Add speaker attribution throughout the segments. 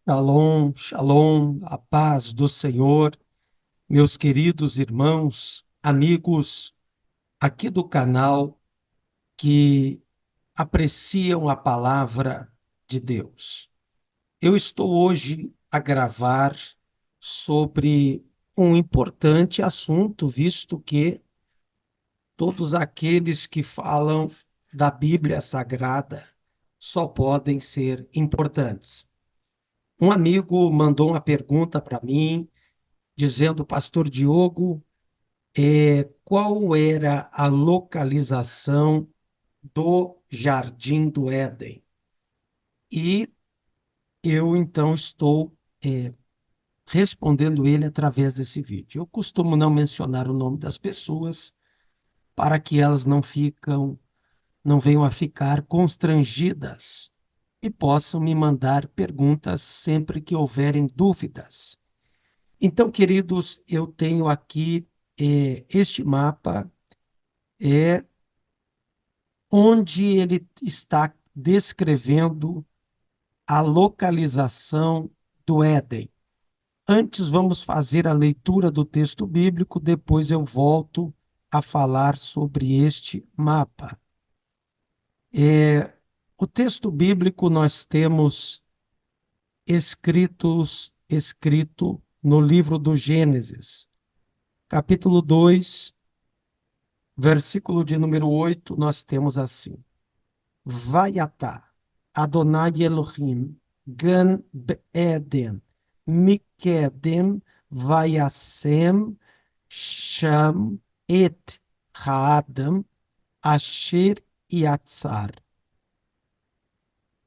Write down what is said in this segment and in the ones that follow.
Speaker 1: Shalom, shalom, a paz do Senhor, meus queridos irmãos, amigos aqui do canal que apreciam a palavra de Deus. Eu estou hoje a gravar sobre um importante assunto, visto que todos aqueles que falam da Bíblia Sagrada só podem ser importantes. Um amigo mandou uma pergunta para mim dizendo, Pastor Diogo, qual era a localização do Jardim do Éden? E eu, então, estou respondendo ele através desse vídeo. Eu costumo não mencionar o nome das pessoas para que elas não venham a ficar constrangidas e possam me mandar perguntas sempre que houverem dúvidas. Então, queridos, eu tenho aqui este mapa é onde ele está descrevendo a localização do Éden. Antes, vamos fazer a leitura do texto bíblico, depois eu volto a falar sobre este mapa. O texto bíblico nós temos escrito no livro do Gênesis, capítulo 2, versículo de número 8, nós temos assim: Vaiatá, Adonai Elohim, Gan Be'eden, Mikedem, Vaiasem, Sham, Et, Haadam, Asher e Atzar.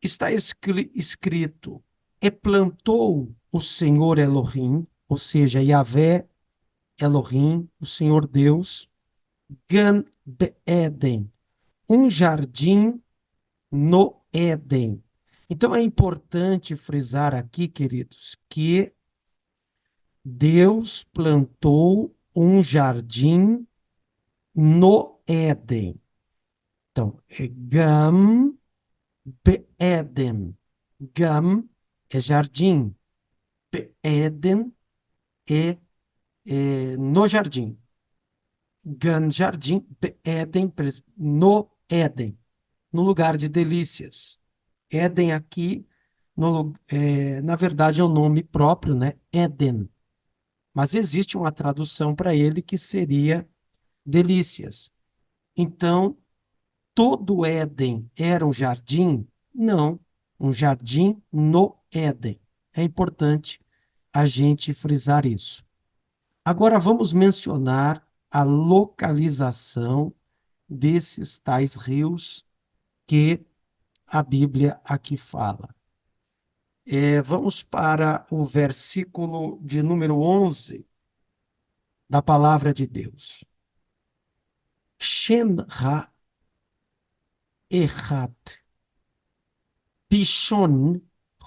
Speaker 1: Está escrito, e plantou o Senhor Elohim, ou seja, Yahvé Elohim, o Senhor Deus, Gan Be'eden, um jardim no Éden. Então é importante frisar aqui, queridos, que Deus plantou um jardim no Éden. Então, é Gam Be'eden. Gam é jardim. Be'eden é no jardim. Gan, jardim. Be'eden, no Éden. No lugar de delícias. Éden aqui, na verdade, é um nome próprio, né? Éden. Mas existe uma tradução para ele que seria delícias. Então, todo Éden era um jardim? Não, um jardim no Éden. É importante a gente frisar isso. Agora vamos mencionar a localização desses tais rios que a Bíblia aqui fala. Vamos para o versículo de número 11 da palavra de Deus. Shem ha-echad pishon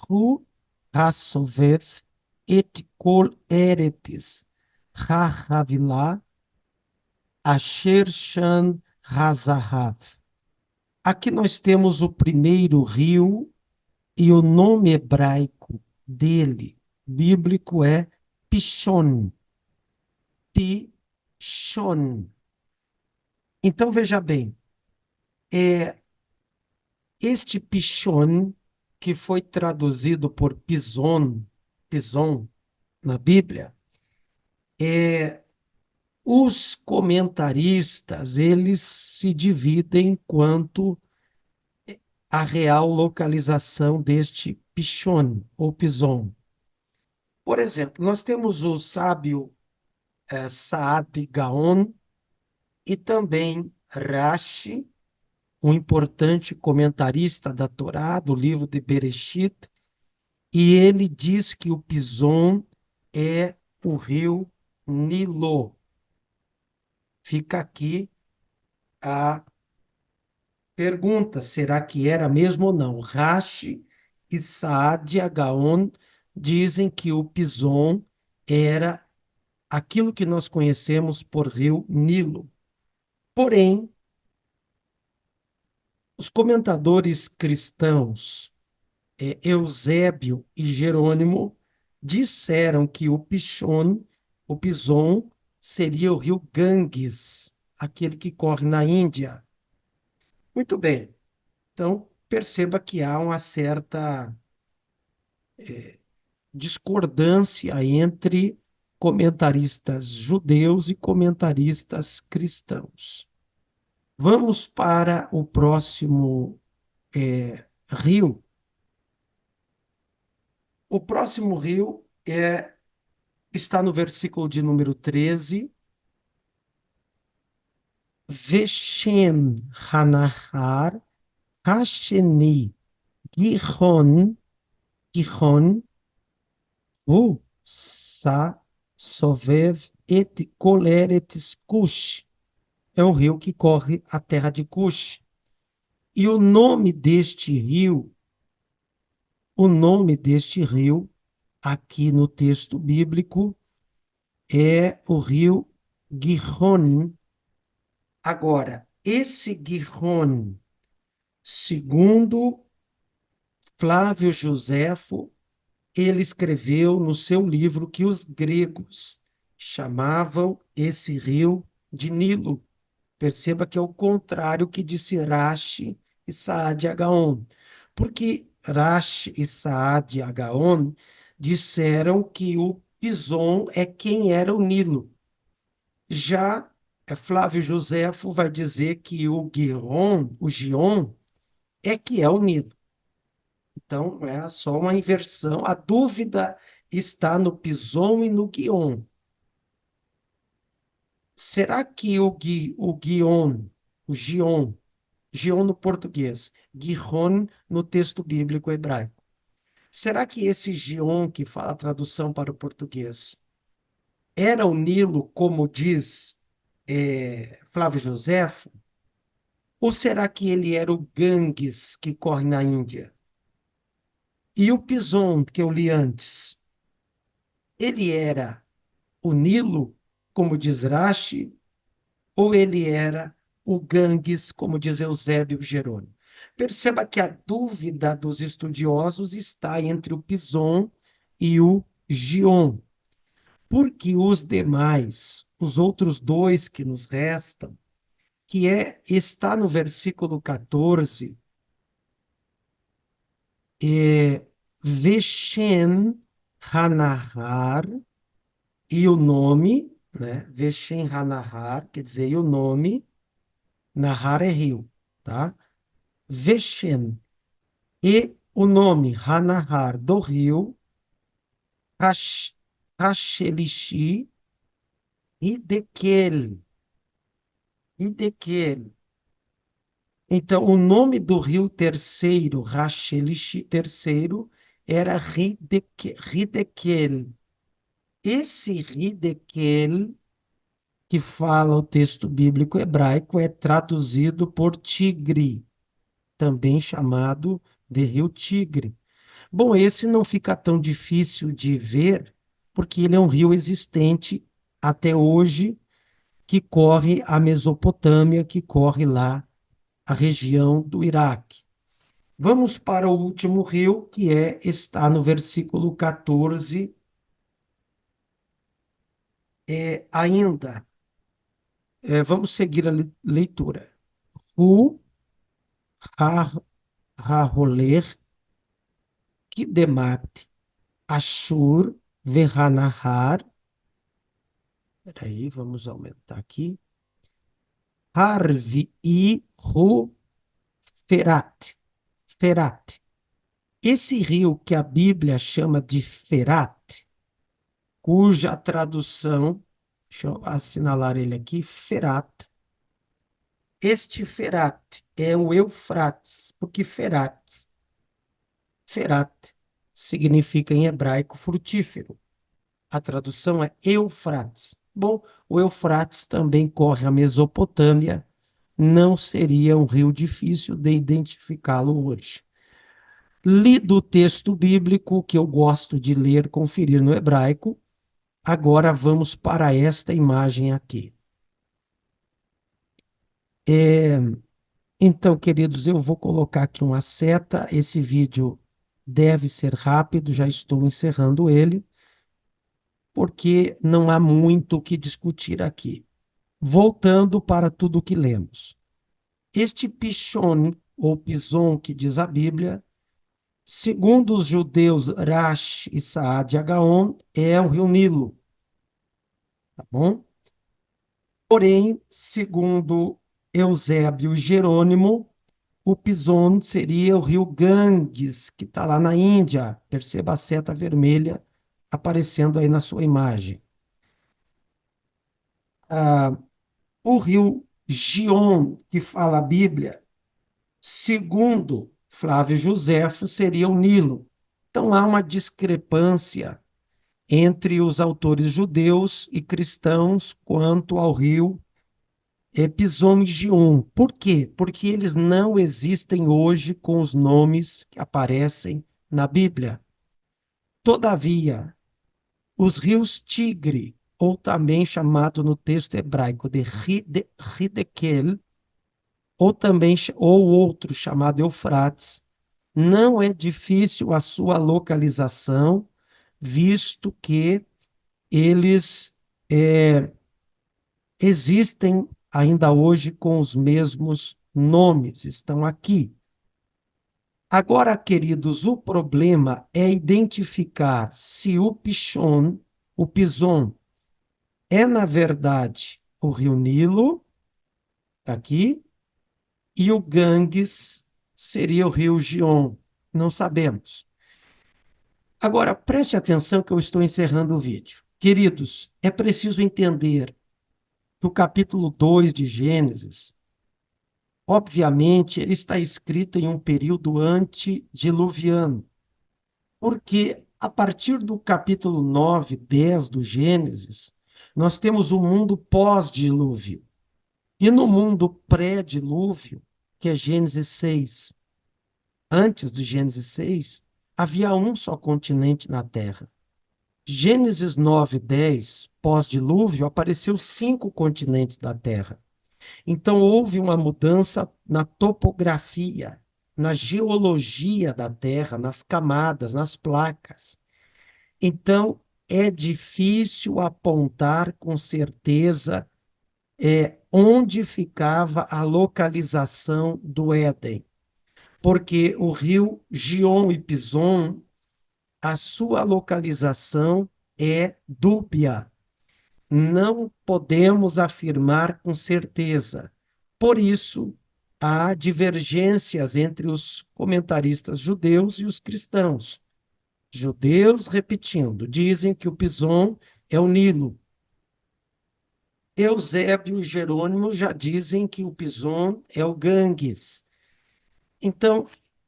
Speaker 1: hu hasoveth et kol eretes ha-havila asher shan hazahav. Aqui nós temos o primeiro rio e o nome hebraico dele, bíblico, é Pishon. Pishon. Então, veja bem, este Pishon, que foi traduzido por Pison na Bíblia, os comentaristas, eles se dividem quanto à real localização deste Pishon, ou Pison. Por exemplo, nós temos o sábio Saad Gaon e também Rashi, um importante comentarista da Torá, do livro de Bereshit, e ele diz que o Pison é o rio Nilo. Fica aqui a pergunta, será que era mesmo ou não? Rashi e Saad Gaon dizem que o Pison era aquilo que nós conhecemos por rio Nilo. Porém, os comentadores cristãos Eusébio e Jerônimo disseram que o Pison, seria o rio Ganges, aquele que corre na Índia. Muito bem. Então, perceba que há uma certa discordância entre comentaristas judeus e comentaristas cristãos. Vamos para o próximo rio. O próximo rio está no versículo de número 13. Veshem Hanahar Hasheni Gihon Gihon Hu Sa Sovev et Koler et Cush. É um rio que corre a terra de Cush. E o nome deste rio, aqui no texto bíblico, é o rio Gihon. Agora, esse Gihon, segundo Flávio Joséfo, ele escreveu no seu livro que os gregos chamavam esse rio de Nilo. Perceba que é o contrário que disse Rashi e Saad Gaon. Porque Rashi e Saad Gaon disseram que o Pison é quem era o Nilo. Já Flávio Joséfo vai dizer que o Gion, é que é o Nilo. Então, é só uma inversão. A dúvida está no Pison e no Guion. Será que o Guion, o Gion, Gion no português, Gihon no texto bíblico hebraico, será que esse Gion, que fala a tradução para o português, era o Nilo, como diz Flávio Joséfo? Ou será que ele era o Ganges que corre na Índia? E o Pison, que eu li antes, ele era o Nilo, como diz Rashi, ou ele era o Ganges, como diz Eusébio Jerônimo? Perceba que a dúvida dos estudiosos está entre o Pison e o Gion, porque os demais, os outros dois que nos restam, está no versículo 14, Veshem Hanahar, e o nome, né? Veshem Hanahar, quer dizer, e o nome, Nahar é rio, tá? Veshem, e o nome Hanahar do rio, Hashelishi, Hidekel, Hidekel. Então, o nome do rio terceiro, Hashelishi terceiro, era Hidekel. Esse Hidekel, que fala o texto bíblico hebraico, é traduzido por Tigre, também chamado de rio Tigre. Bom, esse não fica tão difícil de ver, porque ele é um rio existente até hoje, que corre a Mesopotâmia, que corre lá a região do Iraque. Vamos para o último rio, que está no versículo 14, ainda. Vamos seguir a leitura. Hu ha-roler kidemat Ashur vehanahar. Peraí, vamos aumentar aqui. Harvi i hu ferat. Ferat. Esse rio que a Bíblia chama de Ferat, cuja tradução, deixa eu assinalar ele aqui, Ferat. Este Ferat é o Eufrates, porque Ferat significa em hebraico frutífero. A tradução é Eufrates. Bom, o Eufrates também corre a Mesopotâmia, não seria um rio difícil de identificá-lo hoje. Lido o texto bíblico, que eu gosto de ler, conferir no hebraico, agora vamos para esta imagem aqui. Então, queridos, eu vou colocar aqui uma seta. Esse vídeo deve ser rápido, já estou encerrando ele, porque não há muito o que discutir aqui. Voltando para tudo o que lemos. Este Pishon, ou Pison, que diz a Bíblia, segundo os judeus Rash e Saad e Agaon, é o rio Nilo, tá bom? Porém, segundo Eusébio e Jerônimo, o Pison seria o rio Ganges, que está lá na Índia. Perceba a seta vermelha aparecendo aí na sua imagem. Ah, o rio Gion, que fala a Bíblia, segundo Flávio Josefo, seria o Nilo. Então há uma discrepância entre os autores judeus e cristãos quanto ao rio Pison e Gion. Por quê? Porque eles não existem hoje com os nomes que aparecem na Bíblia. Todavia, os rios Tigre, ou também chamado no texto hebraico de Hidekel, ou outro chamado Eufrates, não é difícil a sua localização, visto que eles existem ainda hoje com os mesmos nomes, estão aqui. Agora, queridos, o problema é identificar se o Pison, é, na verdade, o rio Nilo, tá aqui, e o Ganges seria o rio Gion. Não sabemos. Agora, preste atenção que eu estou encerrando o vídeo. Queridos, é preciso entender que o capítulo 2 de Gênesis, obviamente, ele está escrito em um período antediluviano, porque a partir do capítulo 9, 10 do Gênesis, nós temos o mundo pós-dilúvio. E no mundo pré-dilúvio, que é Gênesis 6, antes do Gênesis 6, havia um só continente na Terra. Gênesis 9, 10, pós-dilúvio, apareceu 5 continentes da Terra. Então houve uma mudança na topografia, na geologia da Terra, nas camadas, nas placas. Então é difícil apontar com certeza onde ficava a localização do Éden, porque o rio Gion e Pison, a sua localização é dúbia. Não podemos afirmar com certeza. Por isso, há divergências entre os comentaristas judeus e os cristãos. Judeus, repetindo, dizem que o Pison é o Nilo. Eusébio e Jerônimo já dizem que o Pison é o Ganges. Então,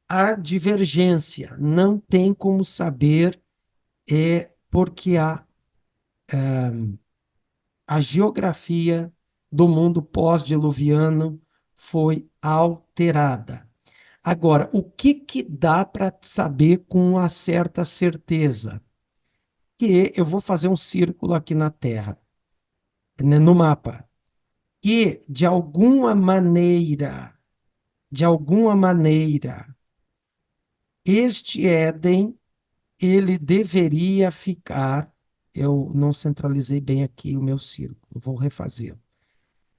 Speaker 1: há divergência, não tem como saber, porque a geografia do mundo pós-diluviano foi alterada. Agora, o que, que dá para saber com uma certa certeza? Que eu vou fazer um círculo aqui na Terra, né, no mapa, que de alguma maneira, este Éden, ele deveria ficar, eu não centralizei bem aqui o meu círculo, vou refazer,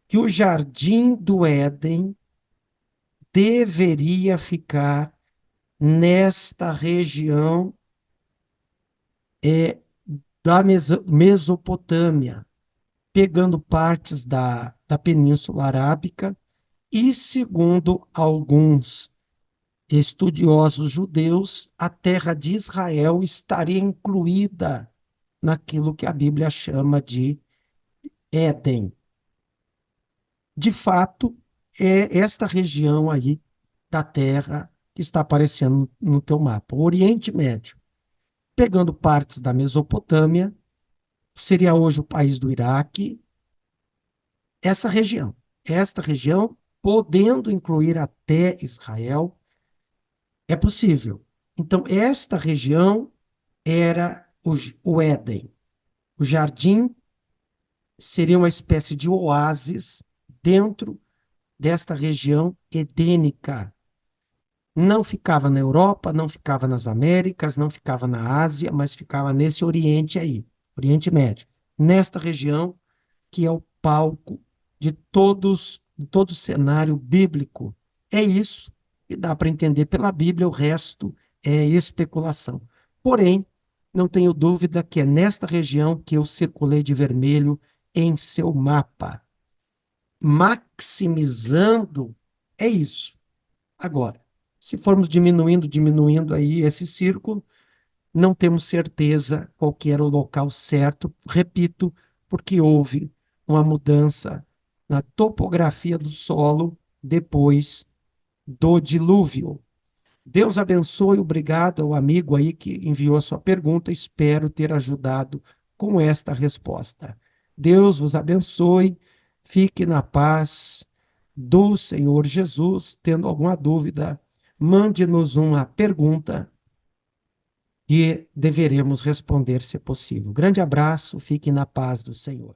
Speaker 1: que o jardim do Éden deveria ficar nesta região da Mesopotâmia, pegando partes da Península Arábica e, segundo alguns estudiosos judeus, a terra de Israel estaria incluída naquilo que a Bíblia chama de Éden. De fato, é esta região aí da terra que está aparecendo no teu mapa, o Oriente Médio, pegando partes da Mesopotâmia, seria hoje o país do Iraque, essa região. Esta região, podendo incluir até Israel, é possível. Então, esta região era o Éden. O jardim seria uma espécie de oásis dentro desta região edênica. Não ficava na Europa, não ficava nas Américas, não ficava na Ásia, mas ficava nesse Oriente aí, Oriente Médio, nesta região que é o palco de todo o cenário bíblico. É isso, e dá para entender pela Bíblia, o resto é especulação. Porém, não tenho dúvida que é nesta região que eu circulei de vermelho em seu mapa. Maximizando, é isso. Agora, se formos diminuindo aí esse círculo, não temos certeza qual que era o local certo, repito, porque houve uma mudança na topografia do solo depois do dilúvio. Deus abençoe, obrigado ao amigo aí que enviou a sua pergunta, espero ter ajudado com esta resposta. Deus vos abençoe, fique na paz do Senhor Jesus. Tendo alguma dúvida, mande-nos uma pergunta e deveremos responder se possível. Grande abraço, fique na paz do Senhor.